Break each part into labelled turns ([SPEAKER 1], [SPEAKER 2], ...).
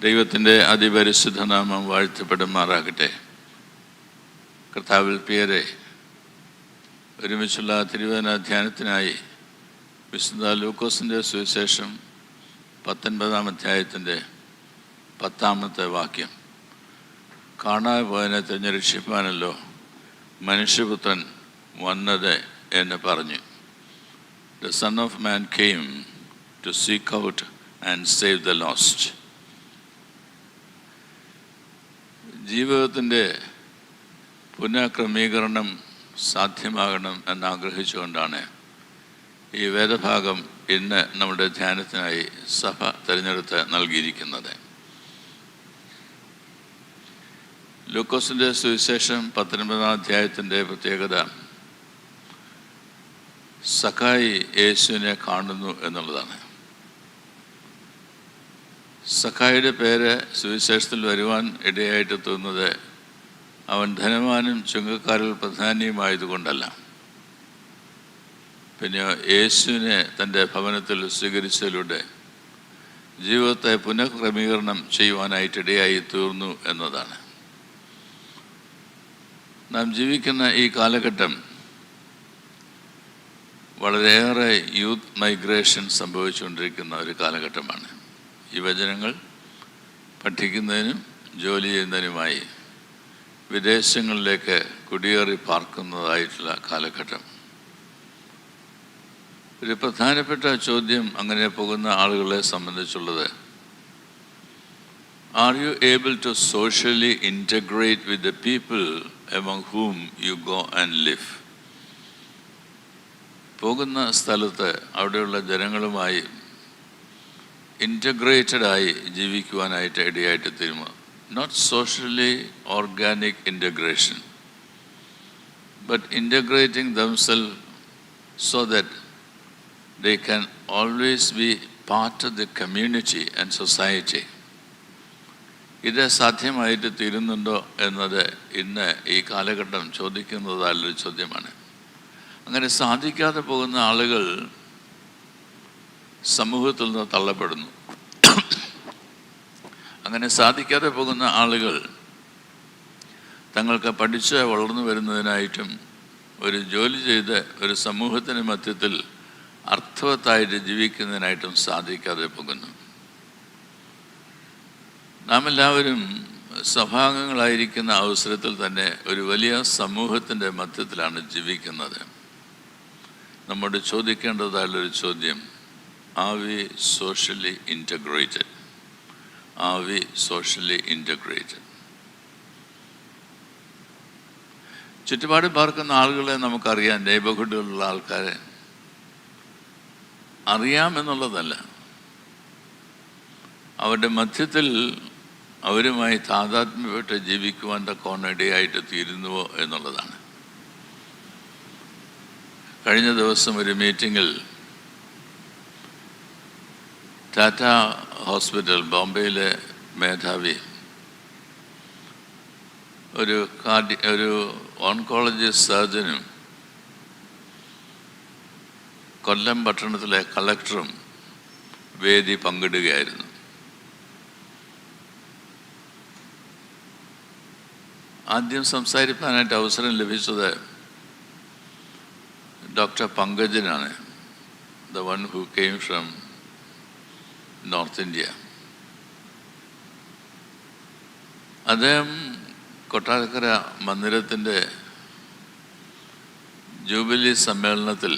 [SPEAKER 1] ദൈവത്തിൻ്റെ അതിപരിശുദ്ധ നാമം വാഴ്ത്തപ്പെടുമാറാകട്ടെ. കർത്താവിൽ പ്രിയരെ, ഒരുമിച്ചുള്ള തിരുവചന ധ്യാനത്തിനായി വിശുദ്ധ ലൂക്കോസിൻ്റെ സുവിശേഷം 19-ാം അധ്യായത്തിൻ്റെ 10-ാമത്തെ വാക്യം. കാണാതെ പോയതിനെ തിരഞ്ഞുരക്ഷിപ്പാനല്ലോ മനുഷ്യപുത്രൻ വന്നത് എന്ന് പറഞ്ഞു. The Son of Man came to seek out and save the lost. ജീവിതത്തിൻ്റെ പുനഃക്രമീകരണം സാധ്യമാകണം എന്നാഗ്രഹിച്ചുകൊണ്ടാണ് ഈ വേദഭാഗം ഇന്ന് നമ്മുടെ ധ്യാനത്തിനായി സഭ തിരഞ്ഞെടുത്ത് നൽകിയിരിക്കുന്നത്. ലൂക്കോസിൻ്റെ സുവിശേഷം 19-ാം അധ്യായത്തിൻ്റെ പ്രത്യേകത സക്കായി യേശുവിനെ കാണുന്നു എന്നുള്ളതാണ്. സക്കായിയുടെ പേര് സുവിശേഷത്തിൽ വരുവാൻ ഇടയായിട്ട് തോന്നുന്നത് അവൻ ധനവാനും ചുങ്കക്കാരിൽ പ്രധാനിയുമായതുകൊണ്ടല്ല, പിന്നെ യേശുവിനെ തൻ്റെ ഭവനത്തിൽ സ്വീകരിച്ചതിലൂടെ ജീവിതത്തെ പുനഃക്രമീകരണം ചെയ്യുവാനായിട്ടിടയായി തീർന്നു എന്നതാണ്. നാം ജീവിക്കുന്ന ഈ കാലഘട്ടം വളരെയേറെ യൂത്ത് മൈഗ്രേഷൻ സംഭവിച്ചുകൊണ്ടിരിക്കുന്ന ഒരു കാലഘട്ടമാണ്. യുവജനങ്ങൾ പഠിക്കുന്നതിനും ജോലി ചെയ്യുന്നതിനുമായി വിദേശങ്ങളിലേക്ക് കുടിയേറി പാർക്കുന്നതായിട്ടുള്ള കാലഘട്ടം. ഒരു പ്രധാനപ്പെട്ട ചോദ്യം അങ്ങനെ പോകുന്ന ആളുകളെ സംബന്ധിച്ചുള്ളത്, are you able to socially integrate with the people among whom you go and live? പോകുന്ന സ്ഥലത്ത് അവിടെയുള്ള ജനങ്ങളുമായി ഇൻറ്റഗ്രേറ്റഡായി ജീവിക്കുവാനായിട്ട് ഇടയായിട്ട് തീരുമോ? Not socially organic integration, but integrating themselves so that they can always be part of the community and society. ഇത് സാധ്യമായിട്ട് തീരുന്നുണ്ടോ എന്നത് ഇന്ന് ഈ കാലഘട്ടം ചോദിക്കുന്നതായുള്ളൊരു ചോദ്യമാണ്. അങ്ങനെ സാധിക്കാതെ പോകുന്ന ആളുകൾ സമൂഹത്തിൽ നിന്ന് തള്ളപ്പെടുന്നു. അങ്ങനെ സാധിക്കാതെ പോകുന്ന ആളുകൾ തങ്ങൾക്ക് പഠിച്ച് വളർന്നു വരുന്നതിനായിട്ടും ഒരു ജോലി ചെയ്ത് ഒരു സമൂഹത്തിൻ്റെ മധ്യത്തിൽ അർത്ഥവത്തായിട്ട് ജീവിക്കുന്നതിനായിട്ടും സാധിക്കാതെ പോകുന്നു. നാം എല്ലാവരും സഭാംഗങ്ങളായിരിക്കുന്ന അവസരത്തിൽ തന്നെ ഒരു വലിയ സമൂഹത്തിൻ്റെ മധ്യത്തിലാണ് ജീവിക്കുന്നത്. നമ്മോട് ചോദിക്കേണ്ടതായുള്ളൊരു ചോദ്യം, are we socially integrated? Are we socially integrated? ചുറ്റുപാട് പാർക്കുന്ന ആളുകളെ നമുക്കറിയാം, നെയ്ബർഹുഡിലുള്ള ആൾക്കാരെ അറിയാമെന്നുള്ളതല്ല, അവരുടെ മധ്യത്തിൽ അവരുമായി താതാത്മ്യപ്പെട്ട് ജീവിക്കുവാൻ തക്കവണ്ണം ഇടയായിട്ട് തീരുന്നുവോ എന്നുള്ളതാണ്. കഴിഞ്ഞ ദിവസം ഒരു മീറ്റിങ്ങിൽ ടാറ്റ ഹോസ്പിറ്റൽ ബോംബെയിലെ മേധാവി ഒരു ഓൺകോളജി സർജനും കൊല്ലം പട്ടണത്തിലെ കളക്ടറും വേദി പങ്കിടുകയായിരുന്നു. ആദ്യം സംസാരിക്കാനായിട്ട് അവസരം ലഭിച്ചത് ഡോക്ടർ പങ്കജനാണ്, the one who came from north India. അദ്ദേഹം കൊട്ടാരക്കര മന്ദിരത്തിൻ്റെ ജൂബിലി സമ്മേളനത്തിൽ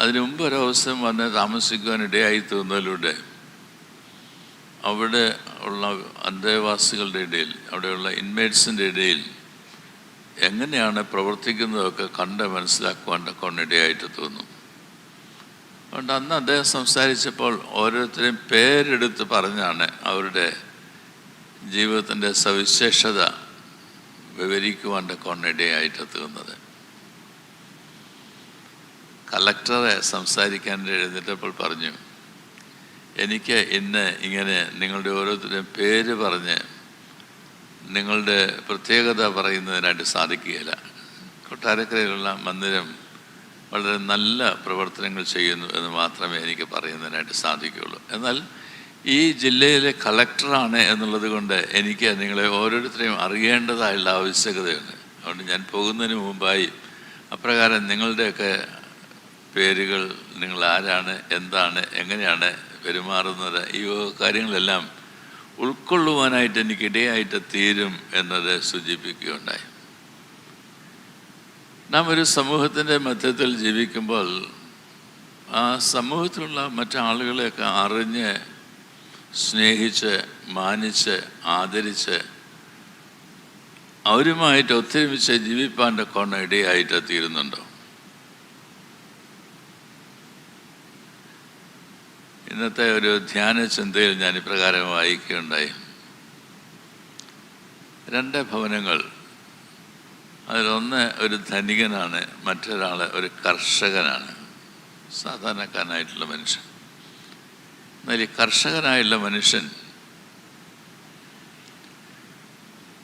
[SPEAKER 1] അതിനു മുമ്പ് ഒരവസരം വന്ന് താമസിക്കുവാനിടയായി തീർന്നതിലൂടെ അവിടെ ഉള്ള അന്തേവാസികളുടെ ഇടയിൽ, അവിടെയുള്ള ഇൻമേറ്റ്സിൻ്റെ ഇടയിൽ എങ്ങനെയാണ് പ്രവർത്തിക്കുന്നതൊക്കെ കണ്ട് മനസ്സിലാക്കുവാൻ കൊണ്ടിടയായിട്ട് തോന്നും. അതുകൊണ്ട് അന്ന് അദ്ദേഹം സംസാരിച്ചപ്പോൾ ഓരോരുത്തരെയും പേരെടുത്ത് പറഞ്ഞാണ് അവരുടെ ജീവിതത്തിൻ്റെ സവിശേഷത വിവരിക്കുവാൻ കൊണ്ടിടയായിട്ട് തീർന്നത്. കളക്ടറെ സംസാരിക്കാൻ എഴുന്നേറ്റപ്പോൾ പറഞ്ഞു, എനിക്ക് ഇന്ന് ഇങ്ങനെ നിങ്ങളുടെ ഓരോരുത്തരുടെയും പേര് പറഞ്ഞ് നിങ്ങളുടെ പ്രത്യേകത പറയുന്നതിനായിട്ട് സാധിക്കുകയില്ല. കൊട്ടാരക്കരയിലുള്ള മന്ദിരം വളരെ നല്ല പ്രവർത്തനങ്ങൾ ചെയ്യുന്നു എന്ന് മാത്രമേ എനിക്ക് പറയുന്നതിനായിട്ട് സാധിക്കുകയുള്ളൂ. എന്നാൽ ഈ ജില്ലയിലെ കളക്ടറാണ് എന്നുള്ളത് കൊണ്ട് എനിക്ക് നിങ്ങളെ ഓരോരുത്തരെയും അറിയേണ്ടതായുള്ള ആവശ്യകതയുണ്ട്. അതുകൊണ്ട് ഞാൻ പോകുന്നതിന് മുമ്പായി അപ്രകാരം നിങ്ങളുടെയൊക്കെ പേരുകൾ, നിങ്ങൾ ആരാണ്, എന്താണ്, എങ്ങനെയാണ് പെരുമാറുന്നത്, ഈ കാര്യങ്ങളെല്ലാം ഉൾക്കൊള്ളുവാനായിട്ട് എനിക്കിടയായിട്ട് തീരും എന്നത് സൂചിപ്പിക്കുകയുണ്ടായി. നാം ഒരു സമൂഹത്തിൻ്റെ മധ്യത്തിൽ ജീവിക്കുമ്പോൾ ആ സമൂഹത്തിലുള്ള മറ്റാളുകളെയൊക്കെ അറിഞ്ഞ്, സ്നേഹിച്ച്, മാനിച്ച്, ആദരിച്ച് അവരുമായിട്ട് ഒത്തൊരുമിച്ച് ജീവിപ്പാൻ്റെ കോണം ഇടയായിട്ട് തീരുന്നുണ്ടോ? ഇന്നത്തെ ഒരു ധ്യാന ചിന്തയിൽ ഞാൻ ഇപ്രകാരം വായിക്കുകയുണ്ടായി. 2 ഭവനങ്ങൾ, അതിലൊന്ന് ഒരു ധനികനാണ്, മറ്റൊരാൾ ഒരു കർഷകനാണ്, സാധാരണക്കാരനായിട്ടുള്ള മനുഷ്യൻ. എന്നാൽ ഈ കർഷകനായുള്ള മനുഷ്യൻ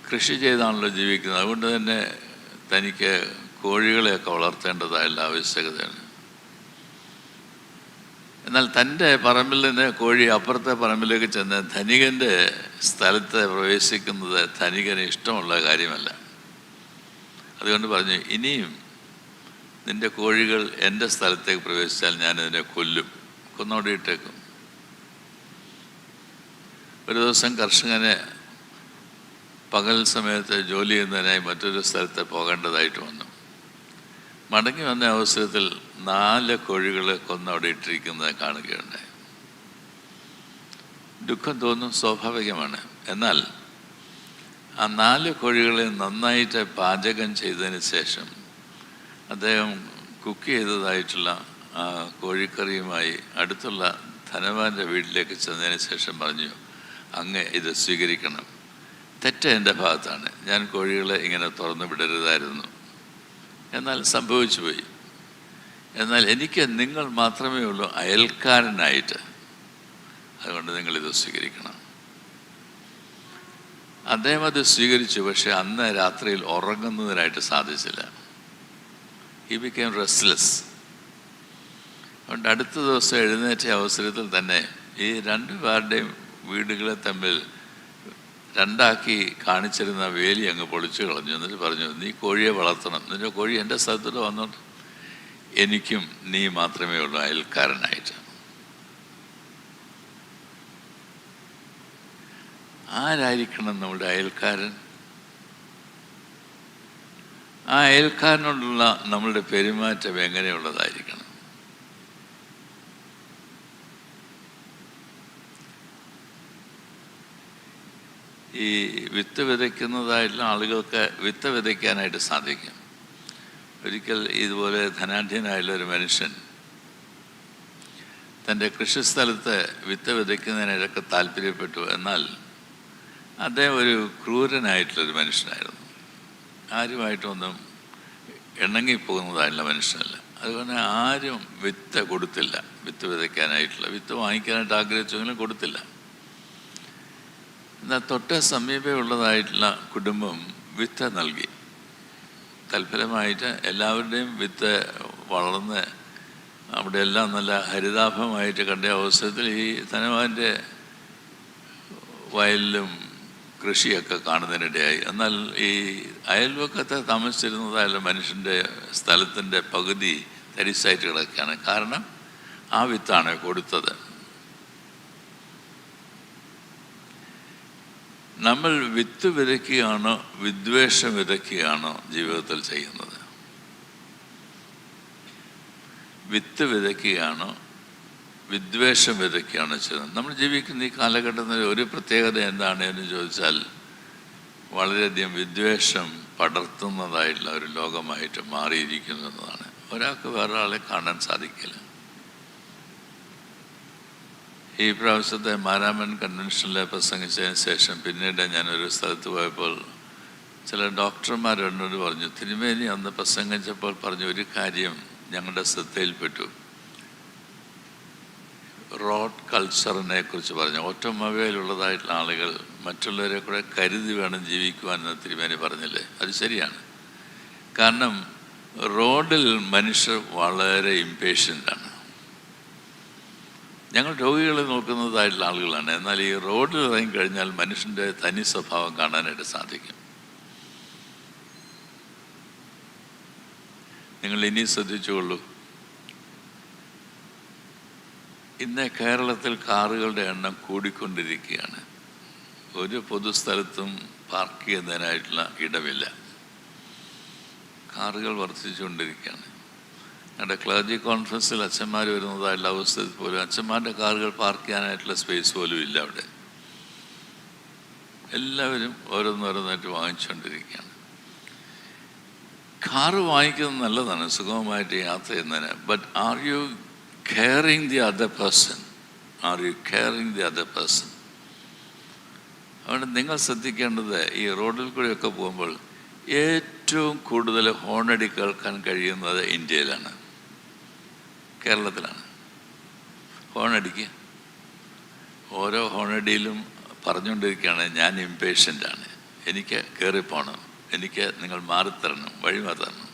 [SPEAKER 1] കൃഷി ചെയ്താണല്ലോ ജീവിക്കുന്നത്. അതുകൊണ്ട് തന്നെ തനിക്ക് കോഴികളെയൊക്കെ വളർത്തേണ്ടതായുള്ള ആവശ്യകതയാണ്. എന്നാൽ തൻ്റെ പറമ്പിൽ നിന്ന് കോഴി അപ്പുറത്തെ പറമ്പിലേക്ക് ചെന്ന് ധനികൻ്റെ സ്ഥലത്ത് പ്രവേശിക്കുന്നത് ധനികന് ഇഷ്ടമുള്ള കാര്യമല്ല. അതുകൊണ്ട് പറഞ്ഞു, ഇനിയും നിൻ്റെ കോഴികൾ എൻ്റെ സ്ഥലത്തേക്ക് പ്രവേശിച്ചാൽ ഞാനതിനെ കൊന്നോടിയിട്ടേക്കും. ഒരു ദിവസം കർഷകന് പകൽ സമയത്ത് ജോലി ചെയ്യുന്നതിനായി മറ്റൊരു സ്ഥലത്ത് പോകേണ്ടതായിട്ട് വന്നു. മടങ്ങി വന്ന അവസരത്തിൽ 4 കോഴികൾ കൊന്നവിടെ ഇട്ടിരിക്കുന്നത് കാണുകയുണ്ടായി. ദുഃഖം തോന്നും, സ്വാഭാവികമാണ്. എന്നാൽ ആ 4 കോഴികളെ നന്നായിട്ട് പാചകം ചെയ്തതിന് ശേഷം അദ്ദേഹം കുക്ക് ചെയ്തതായിട്ടുള്ള ആ കോഴിക്കറിയുമായി അടുത്തുള്ള ധനവാൻ്റെ വീട്ടിലേക്ക് ചെന്നതിന് ശേഷം പറഞ്ഞു, അങ്ങ് ഇത് സ്വീകരിക്കണം. തെറ്റ് എൻ്റെ ഭാഗത്താണ്, ഞാൻ കോഴികളെ ഇങ്ങനെ തുറന്നു വിടരുതായിരുന്നു, എന്നാൽ സംഭവിച്ചു പോയി. എന്നാൽ എനിക്ക് നിങ്ങൾ മാത്രമേ ഉള്ളൂ അയൽക്കാരനായിട്ട്, അതുകൊണ്ട് നിങ്ങളിത് സ്വീകരിക്കണം. അദ്ദേഹം അത് സ്വീകരിച്ചു. പക്ഷെ അന്ന് രാത്രിയിൽ ഉറങ്ങുന്നതിനായിട്ട് സാധിച്ചില്ല. He became restless. അതുകൊണ്ട് അടുത്ത ദിവസം എഴുന്നേറ്റ അവസരത്തിൽ തന്നെ ഈ 2 പേരുടെയും വീടുകളെ തമ്മിൽ 2ആക്കി കാണിച്ചിരുന്ന വേലി അങ്ങ് പൊളിച്ചു കളഞ്ഞു. എന്നിട്ട് പറഞ്ഞു, നീ കോഴിയെ വളർത്തണം, നിന്റെ കോഴി എൻ്റെ സ്ഥലത്തോട്ട് വന്നോട്ട്, എനിക്കും നീ മാത്രമേ ഉള്ളൂ അയൽക്കാരനായിട്ട്. ആരായിരിക്കണം നമ്മുടെ അയൽക്കാരൻ? ആ അയൽക്കാരനോടുള്ള നമ്മളുടെ പെരുമാറ്റം എങ്ങനെയുള്ളതായിരിക്കണം? ഈ വിത്ത് വിതയ്ക്കുന്നതായിട്ടുള്ള ആളുകൾക്ക് വിത്ത് വിതയ്ക്കാനായിട്ട് സാധിക്കും. ഒരിക്കൽ ഇതുപോലെ ധനാഢ്യനായുള്ള ഒരു മനുഷ്യൻ തൻ്റെ കൃഷിസ്ഥലത്ത് വിത്ത് വിതയ്ക്കുന്നതിനൊക്കെ താല്പര്യപ്പെട്ടു. എന്നാൽ അദ്ദേഹം ഒരു ക്രൂരനായിട്ടുള്ളൊരു മനുഷ്യനായിരുന്നു. ആരുമായിട്ടൊന്നും ഇണങ്ങിപ്പോകുന്നതായിട്ടുള്ള മനുഷ്യനല്ല. അതുകൊണ്ട് ആരും വിത്ത് കൊടുത്തില്ല. വിത്ത് വിതയ്ക്കാനായിട്ടുള്ള വിത്ത് വാങ്ങിക്കാനായിട്ട് ആഗ്രഹിച്ചെങ്കിലും കൊടുത്തില്ല. എന്നാൽ തൊട്ട് സമീപമുള്ളതായിട്ടുള്ള കുടുംബം വിത്ത് നൽകി. തൽഫലമായിട്ട് എല്ലാവരുടെയും വിത്ത് വളർന്ന് അവിടെയെല്ലാം നല്ല ഹരിതാഭമായിട്ട് കണ്ട അവസരത്തിൽ ഈ ധനവാൻ്റെ വയലിലും കൃഷിയൊക്കെ കാണുന്നതിനിടയായി. എന്നാൽ ഈ അയൽവക്കത്തെ താമസിച്ചിരുന്നതായുള്ള മനുഷ്യൻ്റെ സ്ഥലത്തിൻ്റെ പകുതി തരിശായിട്ട് കിടക്കുകയാണ്. കാരണം ആ വിത്താണ് കൊടുത്തത്. നമ്മൾ വിത്ത് വിതയ്ക്കുകയാണോ വിദ്വേഷം വിതയ്ക്കുകയാണോ ജീവിതത്തിൽ ചെയ്യുന്നത്? വിത്ത് വിതയ്ക്കുകയാണോ വിദ്വേഷം വിതയ്ക്കുകയാണോ ചെയ്യുന്നത്? നമ്മൾ ജീവിക്കുന്ന ഈ കാലഘട്ടത്തിൽ ഒരു പ്രത്യേകത എന്താണ് എന്ന് ചോദിച്ചാൽ, വളരെയധികം വിദ്വേഷം പടർത്തുന്നതായിട്ടുള്ള ഒരു ലോകമായിട്ട് മാറിയിരിക്കുന്നു എന്നതാണ്. ഒരാൾക്ക് വേറൊരാളെ കാണാൻ സാധിക്കില്ല. ഈ പ്രാവശ്യത്തെ മാരാമൻ കൺവെൻഷനിൽ പ്രസംഗിച്ചതിന് ശേഷം പിന്നീട് ഞാനൊരു സ്ഥലത്ത് പോയപ്പോൾ ചില ഡോക്ടർമാർ എന്നോട് പറഞ്ഞു, തിരുമേനി അന്ന് പ്രസംഗിച്ചപ്പോൾ പറഞ്ഞ ഒരു കാര്യം ഞങ്ങളുടെ ശ്രദ്ധയിൽപ്പെട്ടു. റോഡ് കൾച്ചറിനെ കുറിച്ച് പറഞ്ഞു. ഓട്ടോമൊബൈലുള്ളതായിട്ടുള്ള ആളുകൾ മറ്റുള്ളവരെ കൂടെ കരുതി വേണം ജീവിക്കുവാനെന്ന് തിരുമേനി പറഞ്ഞില്ലേ? അത് ശരിയാണ്. കാരണം റോഡിൽ മനുഷ്യർ വളരെ ഇംപേഷ്യൻ്റാണ്. ഞങ്ങൾ രോഗികളെ നോക്കുന്നതായിട്ടുള്ള ആളുകളാണ്. എന്നാൽ ഈ റോഡിൽ ഇറങ്ങിക്കഴിഞ്ഞാൽ മനുഷ്യൻ്റെ തനി സ്വഭാവം കാണാനായിട്ട് സാധിക്കും. നിങ്ങൾ ഇനി ശ്രദ്ധിച്ചുകൊള്ളൂ. ഇന്ന് കേരളത്തിൽ കാറുകളുടെ എണ്ണം കൂടിക്കൊണ്ടിരിക്കുകയാണ്. ഒരു പൊതുസ്ഥലത്തും പാർക്ക് ചെയ്യുന്നതിനായിട്ടുള്ള ഇടമില്ല. കാറുകൾ വർദ്ധിച്ചുകൊണ്ടിരിക്കുകയാണ്. ഞങ്ങളുടെ ക്ലർജി കോൺഫറൻസിൽ അച്ഛന്മാർ വരുന്നതായിട്ടുള്ള അവസ്ഥയിൽ പോലും അച്ഛന്മാരുടെ കാറുകൾ പാർക്ക് ചെയ്യാനായിട്ടുള്ള സ്പേസ് പോലും ഇല്ല അവിടെ. എല്ലാവരും ഓരോന്നോരോന്നായിട്ട് വാങ്ങിച്ചുകൊണ്ടിരിക്കുകയാണ്. കാറ് വാങ്ങിക്കുന്നത് നല്ലതാണ്, സുഗമമായിട്ട് യാത്ര ചെയ്യുന്നതിന്. But are you caring the other person? Are you caring the other person? അതുകൊണ്ട് നിങ്ങൾ ശ്രദ്ധിക്കേണ്ടത്, ഈ റോഡിൽ കൂടെയൊക്കെ പോകുമ്പോൾ ഏറ്റവും കൂടുതൽ ഹോണടി കേൾക്കാൻ കഴിയുന്നത് ഇന്ത്യയിലാണ്, കേരളത്തിലാണ്. ഹോണടിക്ക് ഓരോ ഹോണടിയിലും പറഞ്ഞുകൊണ്ടിരിക്കുകയാണ്, ഞാൻ ഇംപേഷ്യൻ്റാണ്, എനിക്ക് കയറിപ്പോണം, എനിക്ക് നിങ്ങൾ മാറിത്തരണം, വഴി മാറണം.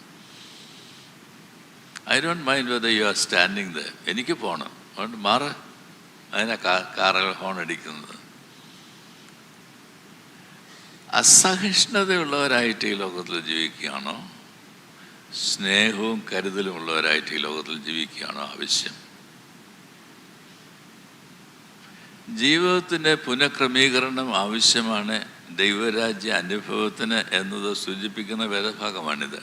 [SPEAKER 1] I don't mind whether you are standing the, എനിക്ക് പോകണം, അതുകൊണ്ട് മാറ്. അതിനാ കാറുകൾ ഹോണടിക്കുന്നത്. അസഹിഷ്ണുതയുള്ളവരായിട്ട് ഈ ലോകത്തിൽ ജീവിക്കുകയാണോ, സ്നേഹവും കരുതലും ഉള്ളവരായിട്ട് ഈ ലോകത്തിൽ ജീവിക്കുകയാണോ ആവശ്യം? ജീവിതത്തിൻ്റെ പുനഃക്രമീകരണം ആവശ്യമാണ് ദൈവരാജ്യ അനുഭവത്തിന് എന്നത് സൂചിപ്പിക്കുന്ന വേദഭാഗമാണിത്.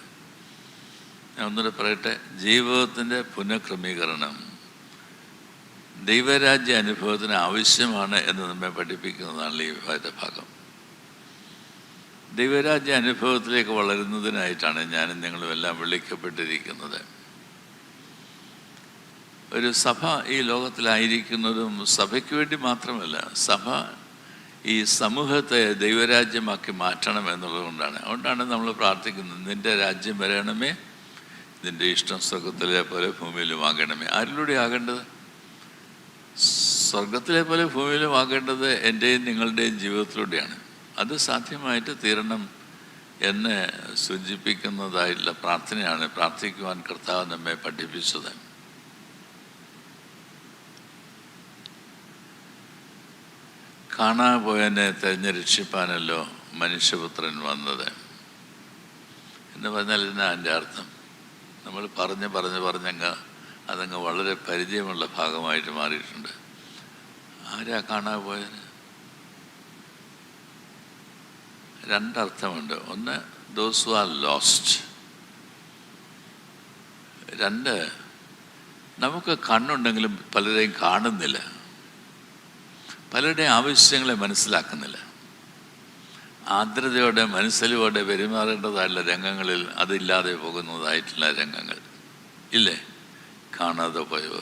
[SPEAKER 1] ഞാൻ ഒന്നുകൂടെ പറയട്ടെ, ജീവിതത്തിൻ്റെ പുനഃക്രമീകരണം ദൈവരാജ്യ അനുഭവത്തിന് ആവശ്യമാണ് എന്ന് നമ്മെ പഠിപ്പിക്കുന്നതാണ് ഈ വേദഭാഗം. ദൈവരാജ്യ അനുഭവത്തിലേക്ക് വളരുന്നതിനായിട്ടാണ് ഞാനും നിങ്ങളും എല്ലാം വിളിക്കപ്പെട്ടിരിക്കുന്നത്. ഒരു സഭ ഈ ലോകത്തിലായിരിക്കുന്നതും സഭയ്ക്ക് വേണ്ടി മാത്രമല്ല, സഭ ഈ സമൂഹത്തെ ദൈവരാജ്യമാക്കി മാറ്റണം എന്നുള്ളതുകൊണ്ടാണ്. അതുകൊണ്ടാണ് നമ്മൾ പ്രാർത്ഥിക്കുന്നത്, നിൻ്റെ രാജ്യം വരണമേ, നിൻ്റെ ഇഷ്ടം സ്വർഗത്തിലെ പോലെ ഭൂമിയിലും ആകണമേ. ആരിലൂടെ ആകേണ്ടത്? സ്വർഗത്തിലെ പോലെ ഭൂമിയിലും ആകേണ്ടത് എൻ്റെയും നിങ്ങളുടെയും ജീവിതത്തിലൂടെയാണ്. അത് സാധ്യമായിട്ട് തീരണം എന്ന് സൂചിപ്പിക്കുന്നതായിട്ടുള്ള പ്രാർത്ഥനയാണ് പ്രാർത്ഥിക്കുവാൻ കർത്താവ് നമ്മെ പഠിപ്പിച്ചത്. കാണാൻ പോയതിനെ തെരഞ്ഞു രക്ഷിപ്പാനല്ലോ മനുഷ്യപുത്രൻ വന്നത് എന്ന് പറഞ്ഞാൽ ഇതിനാ എൻ്റെ അർത്ഥം. നമ്മൾ പറഞ്ഞങ്ങ് അതങ്ങ് വളരെ പരിചയമുള്ള ഭാഗമായിട്ട് മാറിയിട്ടുണ്ട്. ആരാ കാണാൻ പോയത്? രണ്ടർത്ഥമുണ്ട്. ഒന്ന്, ദോസ് ഹു ആർ ലോസ്റ്റ്. രണ്ട്, നമുക്ക് കണ്ണുണ്ടെങ്കിലും പലരെയും കാണുന്നില്ല, പലരുടെയും ആവശ്യങ്ങളെ മനസ്സിലാക്കുന്നില്ല. ആർദ്രതയോടെ മനസ്സിലോടെ പെരുമാറേണ്ടതായിട്ടുള്ള രംഗങ്ങളിൽ അതില്ലാതെ പോകുന്നതായിട്ടുള്ള രംഗങ്ങൾ ഇല്ലേ? കാണാതെ പോയവ,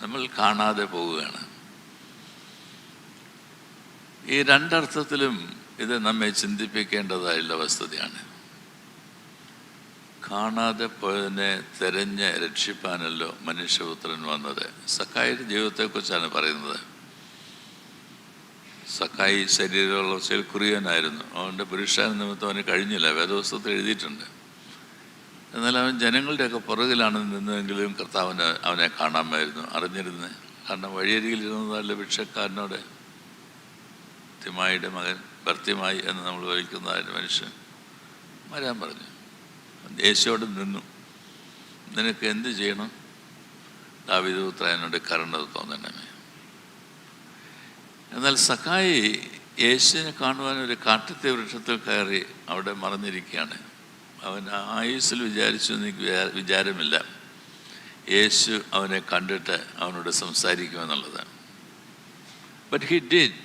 [SPEAKER 1] നമ്മൾ കാണാതെ പോവുകയാണ്. ഈ രണ്ടർത്ഥത്തിലും ഇത് നമ്മെ ചിന്തിപ്പിക്കേണ്ടതായുള്ള വസ്തുതയാണ്. കാണാതെ പോയതിനെ തെരഞ്ഞ് രക്ഷിപ്പാനല്ലോ മനുഷ്യപുത്രൻ വന്നത്. സക്കായിയുടെ ജീവിതത്തെക്കുറിച്ചാണ് പറയുന്നത്. സക്കായി ശരീരവളർച്ചയിൽ കുറിയനായിരുന്നു. അവൻ്റെ പുരുഷാന നിമിത്തം അവന് കഴിഞ്ഞില്ല, വേദപുസ്തകത്തിൽ എഴുതിയിട്ടുണ്ട്. എന്നാൽ അവൻ ജനങ്ങളുടെയൊക്കെ പുറകിലാണ് നിന്നതെങ്കിലും കർത്താവിന് അവനെ കാണാമായിരുന്നു, അറിഞ്ഞിരുന്നത്. കാരണം വഴിയരികിലിരുന്നതല്ല ഭിക്ഷക്കാരനോട്, തിമായിയുടെ മകൻ ഭർത്തിമായി എന്ന് നമ്മൾ വിളിക്കുന്നതായിട്ട് മനുഷ്യൻ വരാൻ പറഞ്ഞു. യേശുവോട് നിന്നു, നിനക്ക് എന്ത് ചെയ്യണം? ദാവീദ് പുത്രനോട് കരുണ തോന്നണമേ. എന്നാൽ സക്കായി യേശുവിനെ കാണുവാൻ ഒരു കാട്ടത്തെ വൃക്ഷത്തിൽ കയറി അവിടെ മറഞ്ഞിരിക്കുകയാണ്. അവൻ ആയുസ്സിൽ വിചാരിച്ചു എനിക്ക് വിചാരമില്ല യേശു അവനെ കണ്ടിട്ട് അവനോട് സംസാരിക്കുമെന്നുള്ളത്. But he did.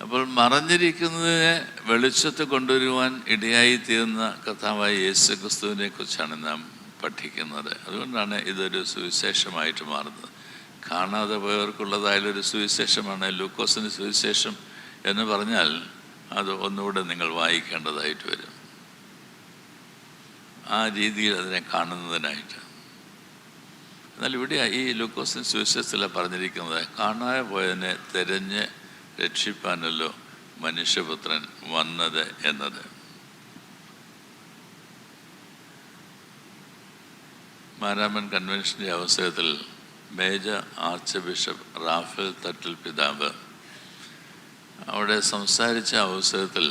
[SPEAKER 1] അപ്പോൾ മറഞ്ഞിരിക്കുന്നതിനെ വെളിച്ചത്ത് കൊണ്ടുവരുവാൻ ഇടയായി തീർന്ന കർത്താവായ യേശു ക്രിസ്തുവിനെ കുറിച്ചാണ് നാം പഠിക്കുന്നത്. അതുകൊണ്ടാണ് ഇതൊരു സുവിശേഷമായിട്ട് മാറുന്നത്. കാണാതെ പോയവർക്കുള്ളതായാലൊരു സുവിശേഷമാണ് ലൂക്കോസിൻ്റെ സുവിശേഷം എന്ന് പറഞ്ഞാൽ അത് ഒന്നുകൂടെ നിങ്ങൾ വായിക്കേണ്ടതായിട്ട് വരും, ആ രീതിയിൽ അതിനെ കാണുന്നതിനായിട്ട്. എന്നാൽ ഇവിടെ ഈ ലൂക്കോസിൻ്റെ സുവിശേഷത്തിലാണ് പറഞ്ഞിരിക്കുന്നത്, കാണാതെ പോയതിനെ തിരഞ്ഞ് രക്ഷിപ്പാനല്ലോ മനുഷ്യപുത്രൻ വന്നത് എന്നത്. മാരാമൻ കൺവെൻഷൻ്റെ അവസരത്തിൽ major arch bishop Raphael Thattil പിതാവ് അവിടെ സംസാരിച്ച അവസരത്തിൽ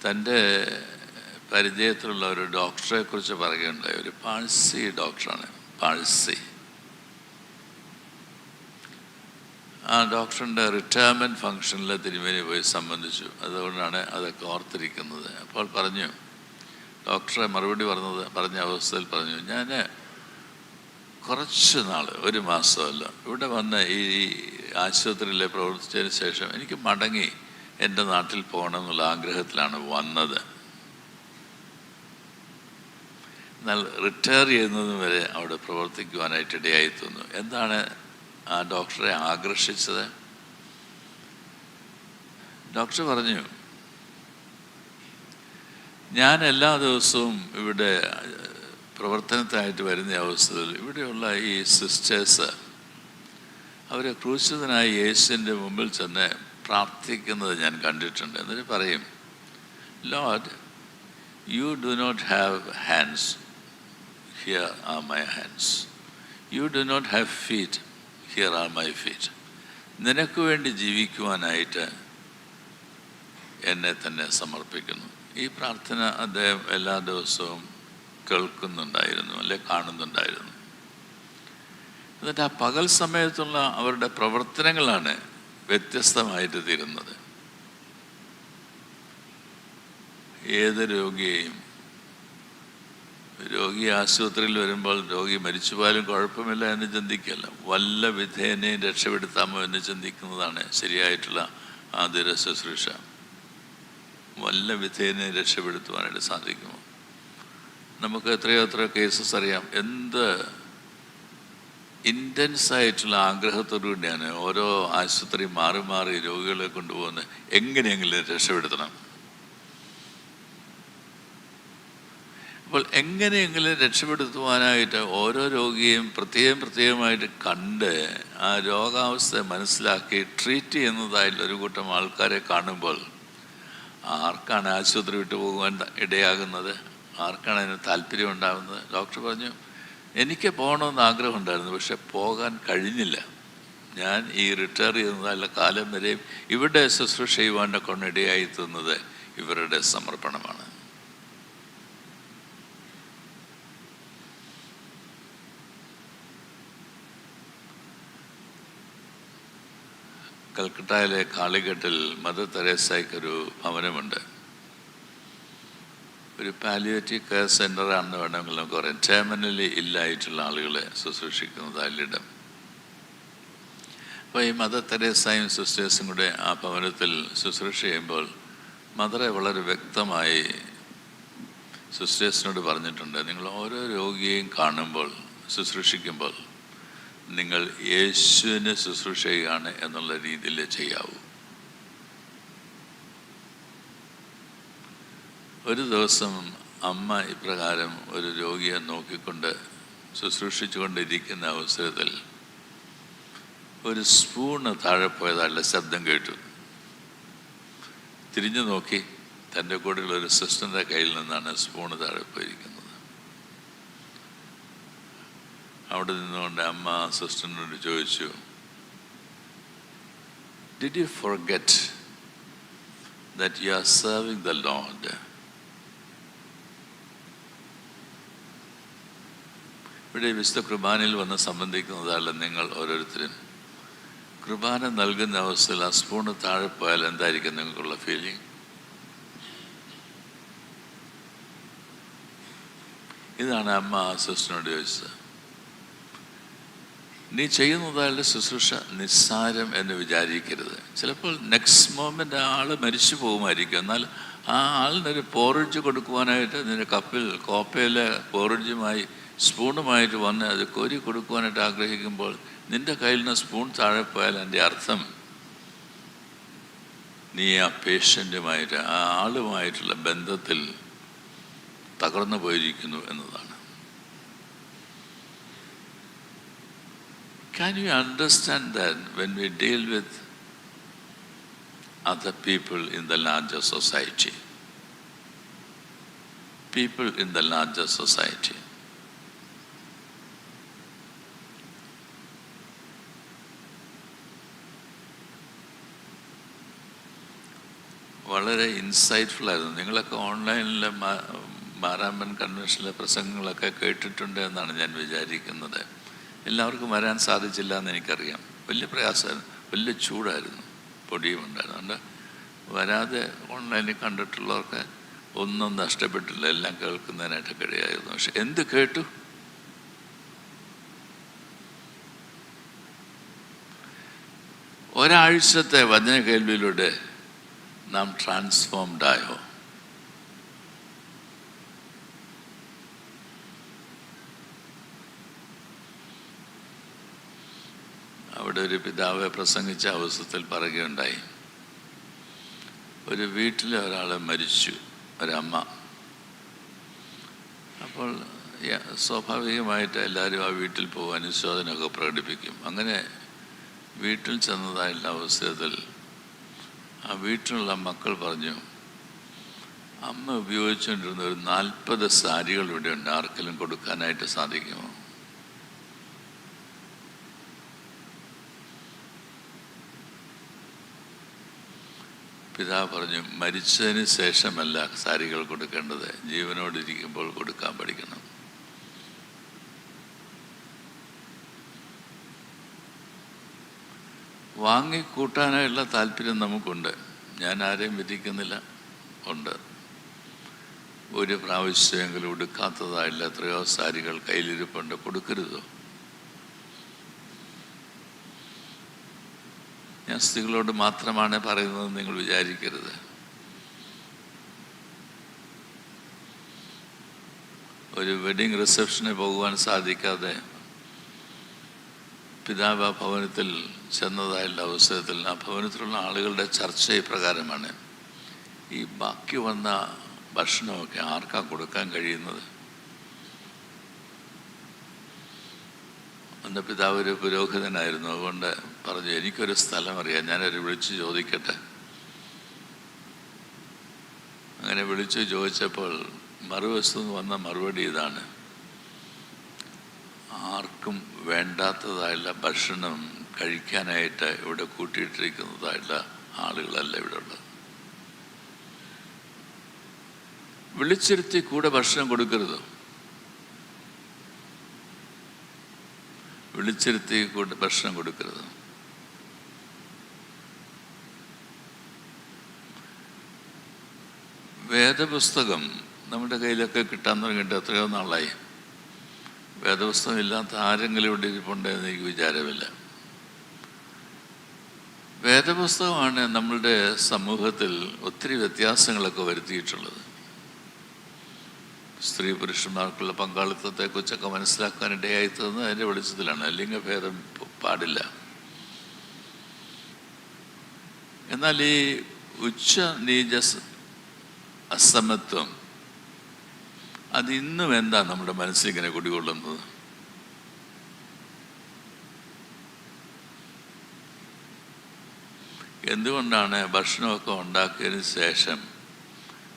[SPEAKER 1] തൻ്റെ പരിചയത്തിലുള്ള ഒരു ഡോക്ടറെ കുറിച്ച് പറയുകയുണ്ടായി. ഒരു പാഴ്സി ഡോക്ടറാണ്. പാഴ്സി. ആ ഡോക്ടറിൻ്റെ റിട്ടയർമെൻറ്റ് ഫംഗ്ഷനിൽ തിരുമേനി പോയി സംബന്ധിച്ചു. അതുകൊണ്ടാണ് അതൊക്കെ ഓർത്തിരിക്കുന്നത്. അപ്പോൾ പറഞ്ഞു, ഡോക്ടറെ മറുപടി പറഞ്ഞ അവസ്ഥയിൽ പറഞ്ഞു, ഞാൻ കുറച്ച് നാൾ, ഒരു മാസമല്ല, ഇവിടെ വന്ന് ഈ ആശുപത്രിയിൽ പ്രവർത്തിച്ചതിന് ശേഷം എനിക്ക് മടങ്ങി എൻ്റെ നാട്ടിൽ പോകണം എന്നുള്ള ആഗ്രഹത്തിലാണ് വന്നത്. എന്നാൽ റിട്ടയർ ചെയ്യുന്നതും വരെ അവിടെ പ്രവർത്തിക്കുവാനായിട്ട് ഇടയായി തോന്നുന്നു. എന്താണ് ആ ഡോക്ടറെ ആകർഷിച്ചത്? ഡോക്ടർ പറഞ്ഞു, ഞാൻ എല്ലാ ദിവസവും ഇവിടെ പ്രവർത്തനത്തിനായിട്ട് വരുന്ന അവസ്ഥയിൽ ഇവിടെയുള്ള ഈ സിസ്റ്റേഴ്സ് അവർ ക്രൂശിതനായ യേശുവിൻ്റെ മുമ്പിൽ ചെന്ന് പ്രാർത്ഥിക്കുന്നത് ഞാൻ കണ്ടിട്ടുണ്ട്. എന്നിട്ട് പറയും, Lord, you do not have hands, here are my hands. You do not have feet, here are my feet. നിനക്ക് വേണ്ടി ജീവിക്കുവാനായിട്ട് എന്നെ തന്നെ സമർപ്പിക്കുന്നു. ഈ പ്രാർത്ഥന അദ്ദേഹം എല്ലാ ദിവസവും കേൾക്കുന്നുണ്ടായിരുന്നു, അല്ലെ കാണുന്നുണ്ടായിരുന്നു. എന്നിട്ട് ആ പകൽ സമയത്തുള്ള അവരുടെ പ്രവർത്തനങ്ങളാണ് വ്യത്യസ്തമായിട്ട് തീരുന്നത്. ഏത് രോഗി ആശുപത്രിയിൽ വരുമ്പോൾ രോഗി മരിച്ചുപോയാലും കുഴപ്പമില്ല എന്ന് ചിന്തിക്കല്ല, വല്ല വിധേനയും രക്ഷപ്പെടുത്താമോ എന്ന് ചിന്തിക്കുന്നതാണ് ശരിയായിട്ടുള്ള ആതുര ശുശ്രൂഷ. വല്ല വിധേനയും രക്ഷപ്പെടുത്തുവാനായിട്ട് സാധിക്കുമോ? നമുക്ക് എത്രയോ കേസസ് അറിയാം. എന്ത് ഇൻറ്റൻസായിട്ടുള്ള ആഗ്രഹത്തോടു കൂടിയാണ് ഓരോ ആശുപത്രി മാറി മാറി രോഗികളെ കൊണ്ടുപോകുന്നത്. എങ്ങനെയെങ്കിലും രക്ഷപ്പെടുത്തണം. അപ്പോൾ എങ്ങനെയെങ്കിലും രക്ഷപ്പെടുത്തുവാനായിട്ട് ഓരോ രോഗിയെയും പ്രത്യേകമായിട്ട് കണ്ട് ആ രോഗാവസ്ഥ മനസ്സിലാക്കി ട്രീറ്റ് ചെയ്യുന്നതായിട്ടുള്ള ഒരു കൂട്ടം ആൾക്കാരെ കാണുമ്പോൾ ആർക്കാണ് ആശുപത്രി വിട്ടു പോകുവാൻ ഇടയാകുന്നത്? ആർക്കാണ് അതിന് താല്പര്യം ഉണ്ടാകുന്നത്? ഡോക്ടർ പറഞ്ഞു, എനിക്ക് പോകണമെന്ന് ആഗ്രഹമുണ്ടായിരുന്നു, പക്ഷെ പോകാൻ കഴിഞ്ഞില്ല. ഞാൻ ഈ റിട്ടയർ ചെയ്യുന്നതല്ല കാലം വരെയും ഇവിടെ ശുശ്രൂഷ ചെയ്യുവാൻ്റെ കൊണ്ടിടയായി തീർന്നത് ഇവരുടെ സമർപ്പണമാണ്. കൽക്കട്ടയിലെ കാളിഘട്ടിൽ മദർ തെരേസയ്ക്കൊരു ഭവനമുണ്ട്. ഒരു പാലിയേറ്റീവ് കെയർ സെൻ്ററാണെന്ന് വേണമെങ്കിൽ നമുക്ക് പറയാം. ടെർമിനലി ഇല്ലായിട്ടുള്ള ആളുകളെ ശുശ്രൂഷിക്കുന്നതായില്ലിടം. അപ്പോൾ ഈ മദർ തെരേസയും സിസ്റ്റേഴ്സും കൂടെ ആ ഭവനത്തിൽ ശുശ്രൂഷ ചെയ്യുമ്പോൾ മദറെ വളരെ വ്യക്തമായി സിസ്റ്റേഴ്സിനോട് പറഞ്ഞിട്ടുണ്ട്, നിങ്ങൾ ഓരോ രോഗിയെയും കാണുമ്പോൾ, ശുശ്രൂഷിക്കുമ്പോൾ നിങ്ങൾ യേശുവിനെ ശുശ്രൂഷ ചെയ്യുകയാണ് എന്നുള്ള രീതിയിൽ ചെയ്യാവൂ. ഒരു ദിവസം അമ്മ ഇപ്രകാരം ഒരു രോഗിയെ നോക്കിക്കൊണ്ട് ശുശ്രൂഷിച്ചു കൊണ്ടിരിക്കുന്ന അവസരത്തിൽ ഒരു സ്പൂണ് താഴെ പോയതായുള്ള ശബ്ദം കേട്ടു. തിരിഞ്ഞു നോക്കി, തൻ്റെ കൂടെയുള്ള ഒരു സിസ്റ്ററിൻ്റെ കയ്യിൽ നിന്നാണ് സ്പൂണ് താഴെ പോയിരിക്കുന്നത്. അവിടെ നിന്നുകൊണ്ട് അമ്മ സിസ്റ്ററിനോട് ചോദിച്ചു, did you forget that you are serving the Lord? ഇവിടെ വിശുദ്ധ കുർബാനയിൽ വന്ന് സംബന്ധിക്കുന്നതല്ല നിങ്ങൾ ഓരോരുത്തരും. കുർബാന നൽകുന്ന അവസ്ഥയിൽ ആ സ്പൂണ് താഴെ പോയാൽ എന്തായിരിക്കും നിങ്ങൾക്കുള്ള ഫീലിംഗ്? ഇതാണ് അമ്മ ആ സിസ്റ്ററിനോട് ചോദിച്ചത്. നീ ചെയ്യുന്നതായുള്ള ശുശ്രൂഷ നിസ്സാരം എന്ന് വിചാരിക്കരുത്. ചിലപ്പോൾ നെക്സ്റ്റ് മൊമെൻ്റ് ആ ആൾ മരിച്ചു പോകുമായിരിക്കും. എന്നാൽ ആ ആളിനൊരു പോറിഡ്ജ് കൊടുക്കുവാനായിട്ട് നിന്റെ കോപ്പയിലെ പോറിഡ്ജുമായി സ്പൂണുമായിട്ട് വന്ന് അത് കോരി കൊടുക്കുവാനായിട്ട് ആഗ്രഹിക്കുമ്പോൾ നിൻ്റെ കയ്യിൽ നിന്ന് സ്പൂൺ താഴെ പോയാൽ അതിൻ്റെ അർത്ഥം നീ ആ പേഷ്യൻറ്റുമായിട്ട്, ആ ആളുമായിട്ടുള്ള ബന്ധത്തിൽ തകർന്നു പോയിരിക്കുന്നു എന്നതാണ്. Can you understand that when we deal with other people in the larger society? People in the larger society. വളരെ ഇൻസൈറ്റ്ഫുള്ളായിരുന്നു. നിങ്ങളൊക്കെ ഓൺലൈനിലെ മാരാമൻ കൺവെൻഷനിലെ പ്രസംഗങ്ങളൊക്കെ കേട്ടിട്ടുണ്ട് എന്നാണ് ഞാൻ വിചാരിക്കുന്നത്. എല്ലാവർക്കും വരാൻ സാധിച്ചില്ല എന്ന് എനിക്കറിയാം. വലിയ പ്രയാസമായിരുന്നു, വലിയ ചൂടായിരുന്നു, പൊടിയും ഉണ്ടായിരുന്നു. അതുകൊണ്ട് വരാതെ ഓൺലൈനിൽ കണ്ടിട്ടുള്ളവർക്ക് ഒന്നും നഷ്ടപ്പെട്ടില്ല, എല്ലാം കേൾക്കുന്നതിനായിട്ട് കഴിയായിരുന്നു. പക്ഷെ എന്ത് കേട്ടു? ഒരാഴ്ചത്തെ വചന കേൾവിയിലൂടെ നാം ട്രാൻസ്ഫോംഡ് ആയോ? അവിടെ ഒരു പിതാവ് പ്രസംഗിച്ച അവസരത്തിൽ പറയുകയുണ്ടായി, ഒരു വീട്ടിലെ ഒരാൾ മരിച്ചു, ഒരമ്മ. അപ്പോൾ സ്വാഭാവികമായിട്ട് എല്ലാവരും ആ വീട്ടിൽ പോകും, അനുശോചനമൊക്കെ പ്രകടിപ്പിക്കും. അങ്ങനെ വീട്ടിൽ ചെന്നതായുള്ള അവസരത്തിൽ ആ വീട്ടിലുള്ള മക്കൾ പറഞ്ഞു, അമ്മ ഉപയോഗിച്ചുകൊണ്ടിരുന്ന ഒരു 40 സാരികൾ ഇവിടെ ഉണ്ട്, ആർക്കെങ്കിലും കൊടുക്കാനായിട്ട് സാധിക്കുമോ? പിതാവ് പറഞ്ഞു, മരിച്ചതിന് ശേഷമല്ല സാരികൾ കൊടുക്കേണ്ടത്, ജീവനോടിരിക്കുമ്പോൾ കൊടുക്കാൻ പഠിക്കണം. വാങ്ങിക്കൂട്ടാനായുള്ള താല്പര്യം നമുക്കുണ്ട്, ഞാൻ ആരെയും വിധിക്കുന്നില്ല, ഉണ്ട്. ഒരു പ്രാവശ്യമെങ്കിലും എടുക്കാത്തതായുള്ള എത്രയോ സാരികൾ കയ്യിലിരിപ്പുണ്ട്, കൊടുക്കരുതോ? ഞാൻ സ്ത്രീകളോട് മാത്രമാണ് പറയുന്നത് നിങ്ങൾ വിചാരിക്കരുത്. ഒരു വെഡിങ് റിസപ്ഷന് പോകുവാൻ സാധിക്കാതെ പിതാവ് ആ ഭവനത്തിൽ ചെന്നതായുള്ള അവസരത്തിൽ ആ ഭവനത്തിലുള്ള ആളുകളുടെ ചർച്ച ഇപ്രകാരമാണ്, ഈ ബാക്കി വന്ന ഭക്ഷണമൊക്കെ ആർക്കാ കൊടുക്കാൻ കഴിയുന്നത്? എൻ്റെ പിതാവ് ഒരു പുരോഹിതനായിരുന്നു, അതുകൊണ്ട് പറഞ്ഞു, എനിക്കൊരു സ്ഥലം അറിയാം, ഞാനൊരു വിളിച്ച് ചോദിക്കട്ടെ. അങ്ങനെ വിളിച്ചു ചോദിച്ചപ്പോൾ മറുവശത്തു നിന്ന് വന്ന മറുപടി ഇതാണ്, ആർക്കും വേണ്ടാത്തതായുള്ള ഭക്ഷണം കഴിക്കാനായിട്ട് ഇവിടെ കൂട്ടിയിട്ടിരിക്കുന്നതായുള്ള ആളുകളല്ല ഇവിടെ ഉള്ളത്. വിളിച്ചിരുത്തി കൂടെ ഭക്ഷണം കൊടുക്കരുത്, വിളിച്ചിരുത്തി കൂടെ ഭക്ഷണം കൊടുക്കരുത്. വേദപുസ്തകം നമ്മുടെ കയ്യിലൊക്കെ കിട്ടാൻ തുടങ്ങിയിട്ട് എത്രയോ നാളായി. വേദപുസ്തകം ഇല്ലാത്ത ആരെങ്കിലും ഇവിടെ ഇരിപ്പുണ്ടെന്ന് എനിക്ക് വിചാരമില്ല. വേദപുസ്തകമാണ് നമ്മളുടെ സമൂഹത്തിൽ ഒത്തിരി വ്യത്യാസങ്ങളൊക്കെ വരുത്തിയിട്ടുള്ളത്. സ്ത്രീ പുരുഷന്മാർക്കുള്ള പങ്കാളിത്തത്തെക്കുറിച്ചൊക്കെ മനസ്സിലാക്കാനിടയായി തീർന്നത് അതിൻ്റെ വെളിച്ചത്തിലാണ്. ലിംഗഭേദം പാടില്ല. എന്നാൽ ഈ ഉച്ച നീച അസമത്വം അതിന്നും എന്താ നമ്മുടെ മനസ്സിലിങ്ങനെ കുടികൊള്ളുന്നത്? എന്തുകൊണ്ടാണ് ഭക്ഷണമൊക്കെ ഉണ്ടാക്കിയതിന് ശേഷം